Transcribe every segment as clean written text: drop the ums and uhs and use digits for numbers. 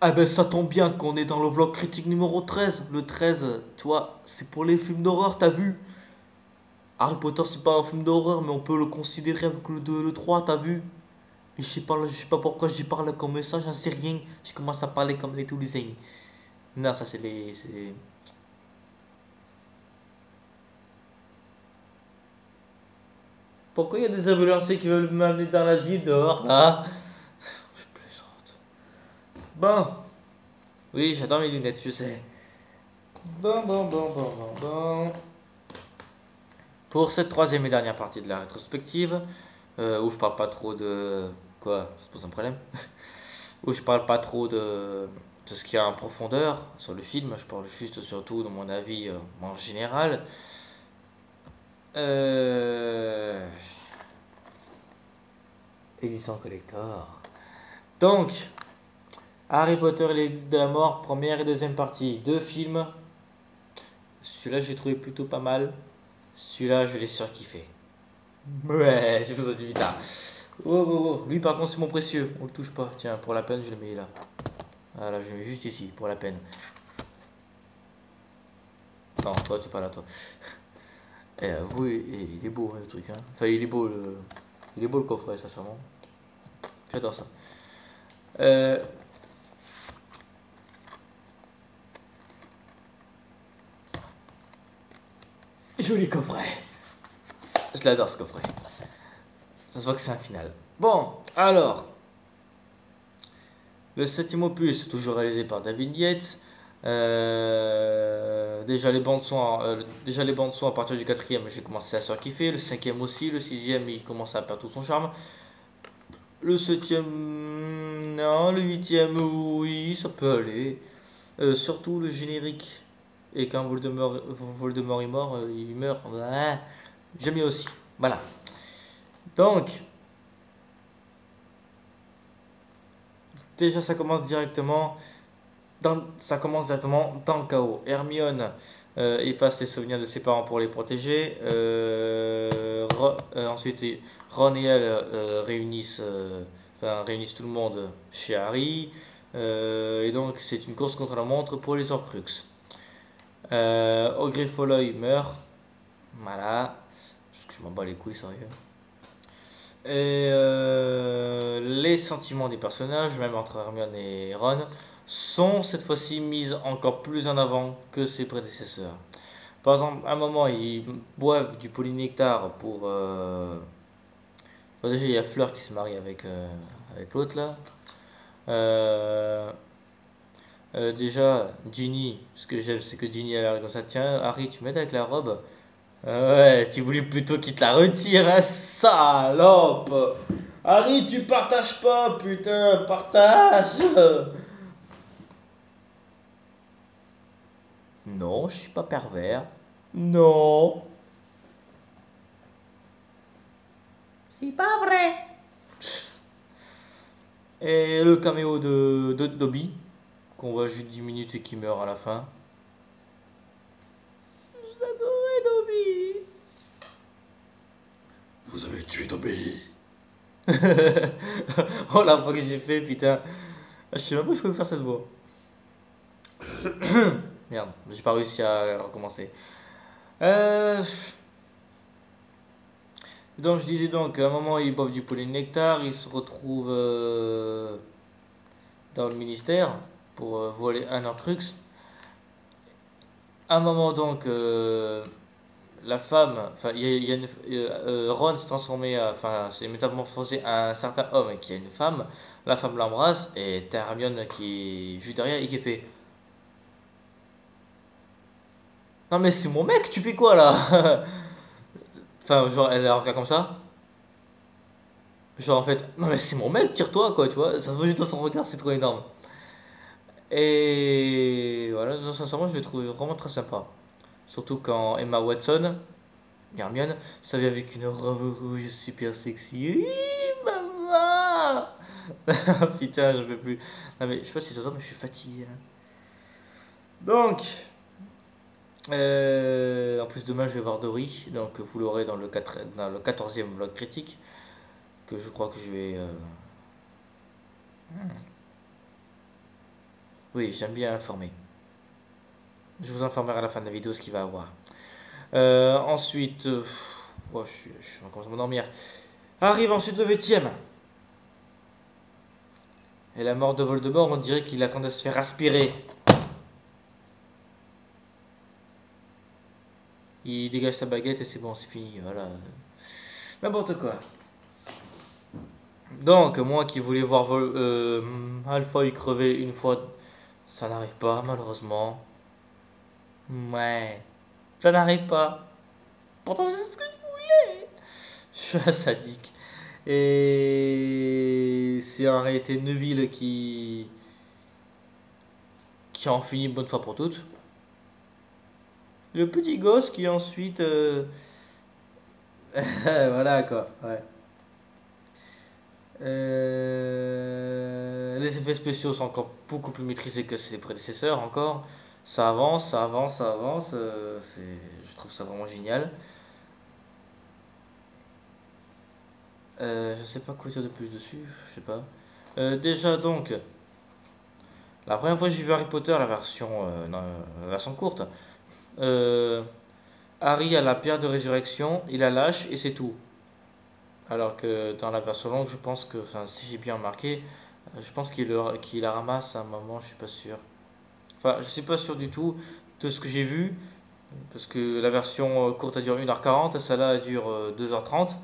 Ah ben ça tombe bien qu'on est dans le vlog critique numéro 13. Le 13, toi, c'est pour les films d'horreur, t'as vu? Harry Potter, c'est pas un film d'horreur, mais on peut le considérer avec le 2 et le 3, t'as vu? Et je sais pas pourquoi j'y parle comme ça, j'en sais rien. Je commence à parler comme les Toulousains. Non, ça c'est les... Pourquoi il y a des ambulanciers qui veulent m'amener dans l'asile dehors, là? Je plaisante. Bon, oui, j'adore mes lunettes, je sais. Bon. Pour cette troisième et dernière partie de la rétrospective, où je parle pas trop de... Quoi? Ça pose un problème? Où je parle pas trop de ce qu'il y a en profondeur sur le film, je parle juste surtout de mon avis en général. Euh... Édition collector. Donc, Harry Potter et les Livres de la Mort, première et deuxième partie. Deux films. Celui-là, j'ai trouvé plutôt pas mal. Celui-là, je l'ai surkiffé. Ouais, je vous en dis vite là. Oh. Lui, par contre, c'est mon précieux. On le touche pas. Tiens, pour la peine, je le mets là. Voilà, je le mets juste ici, pour la peine. Non, toi, t'es pas là, toi. Vous, il est beau, hein, le truc. Hein. Enfin, il est beau le coffret, sincèrement. J'adore ça. Euh, Joli coffret. Je l'adore, ce coffret. Ça se voit que c'est un final. Bon, alors, le septième opus, toujours réalisé par David Yates. Déjà les bandes son à partir du quatrième, j'ai commencé à surkiffer. Le cinquième aussi, le sixième, il commence à perdre tout son charme. Le septième, non, le huitième, oui, ça peut aller. Surtout le générique. Et quand Voldemort est mort, il meurt. Ouais, j'aime bien aussi. Voilà. Donc, déjà ça commence directement dans le chaos. Hermione efface les souvenirs de ses parents pour les protéger. Ensuite, Ron et elle réunissent tout le monde chez Harry. Et donc, c'est une course contre la montre pour les Horcruxes. Audrey Folloy meurt. Voilà. Parce que je m'en bats les couilles, sérieux. Et les sentiments des personnages, même entre Hermione et Ron, sont cette fois-ci mis encore plus en avant que ses prédécesseurs. Par exemple, à un moment, ils boivent du polynectar pour. Déjà, il y a Fleur qui se marie avec l'autre là. Euh, Déjà, Ginny, ce que j'aime, c'est que Ginny elle arrive comme ça. Tiens, Harry, tu m'aides avec la robe? Ouais, tu voulais plutôt qu'il te la retire, hein, salope! Harry, tu partages pas, putain, partage! Non, je suis pas pervers. Non. C'est pas vrai. Et le caméo de Dobby, qu'on voit juste 10 minutes et qui meurt à la fin. Je l'adorais, Dobby. Vous avez tué Dobby. Oh la fois que j'ai fait, putain. Je sais même pas si je peux faire cette voix. Merde, j'ai pas réussi à recommencer. Euh, donc je disais donc, à un moment ils boivent du polynectar, ils se retrouvent dans le ministère pour voler un Horcrux. À un moment donc, la femme, enfin il y a Ron s'est transformé, enfin s'est métamorphosé à un certain homme qui a une femme. La femme l'embrasse et t'as Hermione qui est juste derrière et qui fait non mais c'est mon mec, tu fais quoi là? Enfin genre elle revient comme ça. Genre en fait, non mais c'est mon mec, tire-toi quoi, tu vois, ça se voit juste dans son regard, c'est trop énorme. Et voilà, non, sincèrement, je l'ai trouvé vraiment très sympa. Surtout quand Emma Watson, Hermione, ça vient avec une robe rouge super sexy. Oui, maman! Putain, je peux plus. Non mais je sais pas si ça mais je suis fatigué. Hein. Donc, en plus demain je vais voir Dory, donc vous l'aurez dans le 14e vlog critique, que je crois que je vais... Oui, j'aime bien informer. Je vous informerai à la fin de la vidéo ce qu'il va avoir. Ensuite, oh, je commence à m'endormir. Arrive ensuite le 8ème. Et la mort de Voldemort, on dirait qu'il attend de se faire aspirer. Il dégage sa baguette et c'est bon, c'est fini, voilà. N'importe quoi. Donc, moi qui voulais voir Malfoy crever une fois, ça n'arrive pas, malheureusement. Ouais, ça n'arrive pas. Pourtant, c'est ce que je voulais. Je suis un sadique. Et c'est en réalité Neville qui en finit une bonne fois pour toutes. Le petit gosse qui ensuite... voilà quoi, ouais. Les effets spéciaux sont encore beaucoup plus maîtrisés que ses prédécesseurs encore. Ça avance, ça avance, ça avance. Je trouve ça vraiment génial. Je sais pas quoi dire de plus dessus, je sais pas. Déjà donc, la première fois que j'ai vu Harry Potter, la version courte, euh, Harry a la pierre de résurrection, il la lâche et c'est tout. Alors que dans la version longue, je pense que, enfin, si j'ai bien remarqué, je pense qu'il la ramasse à un moment, je suis pas sûr. Enfin, je suis pas sûr du tout de ce que j'ai vu, parce que la version courte elle dure 1h40, celle-là elle dure 2h30.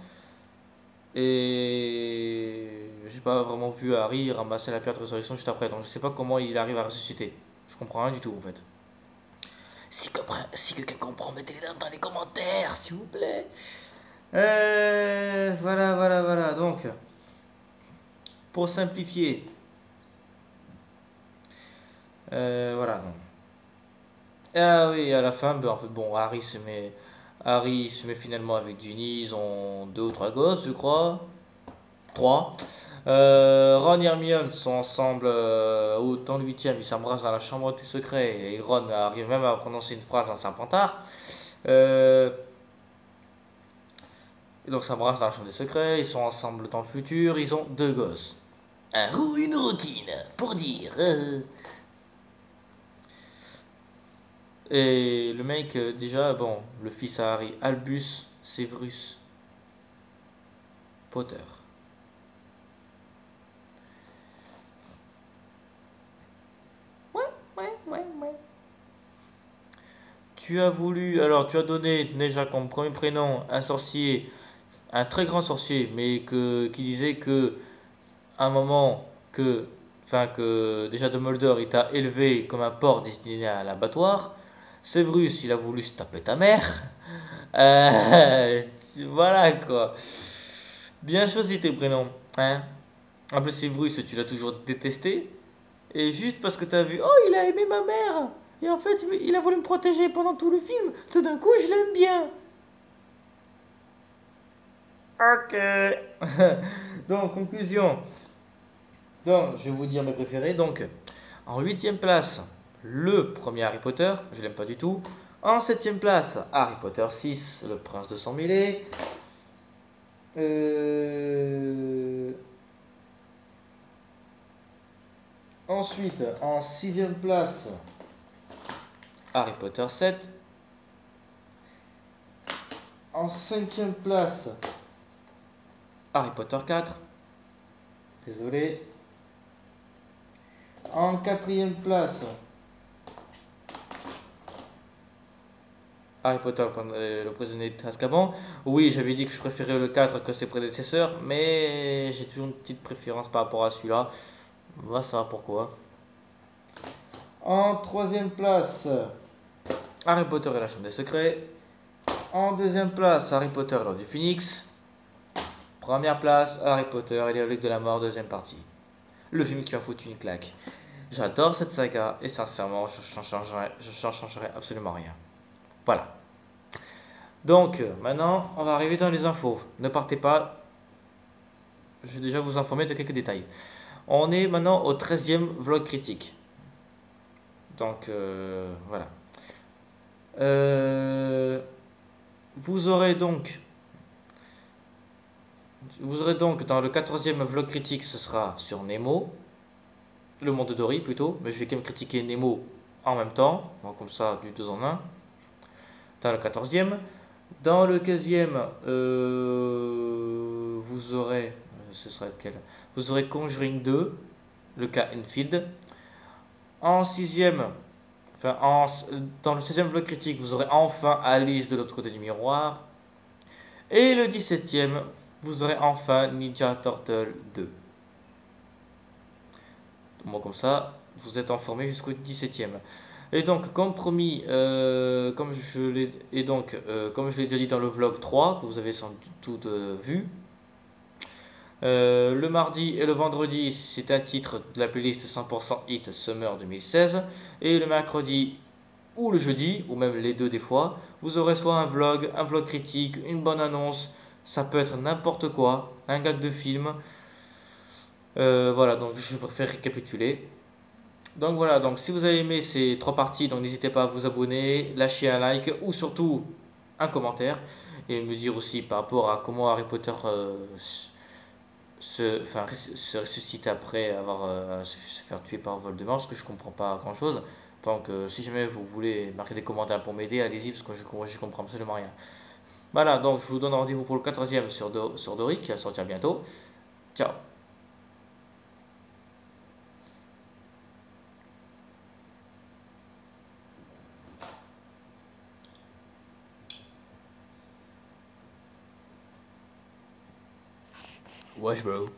Et j'ai pas vraiment vu Harry ramasser la pierre de résurrection juste après, donc je sais pas comment il arrive à ressusciter. Je comprends rien du tout en fait. Si quelqu'un comprend, mettez-les dans les commentaires, s'il vous plaît. Voilà. Donc, pour simplifier, voilà. Donc. Ah oui, à la fin, ben, en fait, bon, Harry se met finalement avec Ginny. Ils ont deux ou trois gosses, je crois. Trois. Ron et Hermione sont ensemble dans le 8ème. Ils s'embrassent dans la chambre du secret. Et Ron arrive même à prononcer une phrase dans Serpentard. Euh, et donc, ils s'embrassent dans la chambre des secrets. Ils sont ensemble dans le futur. Ils ont deux gosses. Une routine, pour dire. Et le mec, déjà, bon, le fils à Harry, Albus Severus Potter. Ouais. Tu as donné déjà comme premier prénom un sorcier, un très grand sorcier, mais qui disait que à un moment que déjà Dumbledore il t'a élevé comme un porc destiné à l'abattoir. Severus, il a voulu se taper ta mère. Voilà quoi. Bien choisi tes prénoms, hein. En plus, Severus, tu l'as toujours détesté. Et juste parce que t'as vu, oh, il a aimé ma mère. Et en fait, il a voulu me protéger pendant tout le film. Tout d'un coup, je l'aime bien. Ok. Donc, conclusion. Donc, je vais vous dire mes préférés. Donc, en 8ème place, le premier Harry Potter. Je l'aime pas du tout. En 7ème place, Harry Potter 6, le prince de sang mêlé. Ensuite, en 6ème place, Harry Potter 7. En 5ème place, Harry Potter 4. Désolé. En 4ème place, Harry Potter, le prisonnier d'Azkaban. Oui, j'avais dit que je préférais le 4 que ses prédécesseurs, mais j'ai toujours une petite préférence par rapport à celui-là. On va savoir pourquoi. En 3ème place, Harry Potter et la Chambre des Secrets. En 2ème place, Harry Potter et l'Ordre du Phénix. Première place, Harry Potter et les Reliques de la Mort, deuxième partie. Le film qui m'a foutu une claque. J'adore cette saga et sincèrement, je n'en changerai absolument rien. Voilà. Donc, maintenant, on va arriver dans les infos. Ne partez pas. Je vais déjà vous informer de quelques détails. On est maintenant au 13e vlog critique. Donc, voilà. Vous aurez donc dans le 14e vlog critique, ce sera sur Nemo. le monde de Dory plutôt, mais je vais quand même critiquer Nemo en même temps, bon, comme ça du 2 en 1, dans le 14e. Dans le 15e, vous aurez, ce sera lequel? Vous aurez Conjuring 2, le cas Enfield. En 6e, dans le 16e vlog critique, vous aurez enfin Alice de l'autre côté du miroir. Et le 17e, vous aurez enfin Ninja Turtle 2. Bon, comme ça, vous êtes informé jusqu'au 17e. Et donc, comme promis, comme je l'ai déjà dit dans le vlog 3, que vous avez sans doute vu, le mardi et le vendredi, c'est un titre de la playlist 100% Hit Summer 2016. Et le mercredi ou le jeudi, ou même les deux des fois, vous aurez soit un vlog critique, une bonne annonce, ça peut être n'importe quoi, un gag de film. Voilà, donc je préfère récapituler. Donc voilà, donc si vous avez aimé ces trois parties, donc n'hésitez pas à vous abonner, lâcher un like ou surtout un commentaire et me dire aussi par rapport à comment Harry Potter se ressuscite après avoir se faire tuer par Voldemort, parce que je comprends pas grand chose. Donc si jamais vous voulez marquer des commentaires pour m'aider, allez-y parce que je comprends absolument rien. Voilà, donc je vous donne rendez-vous pour le 14e sur Dory qui va sortir bientôt. Ciao. Wesh bro.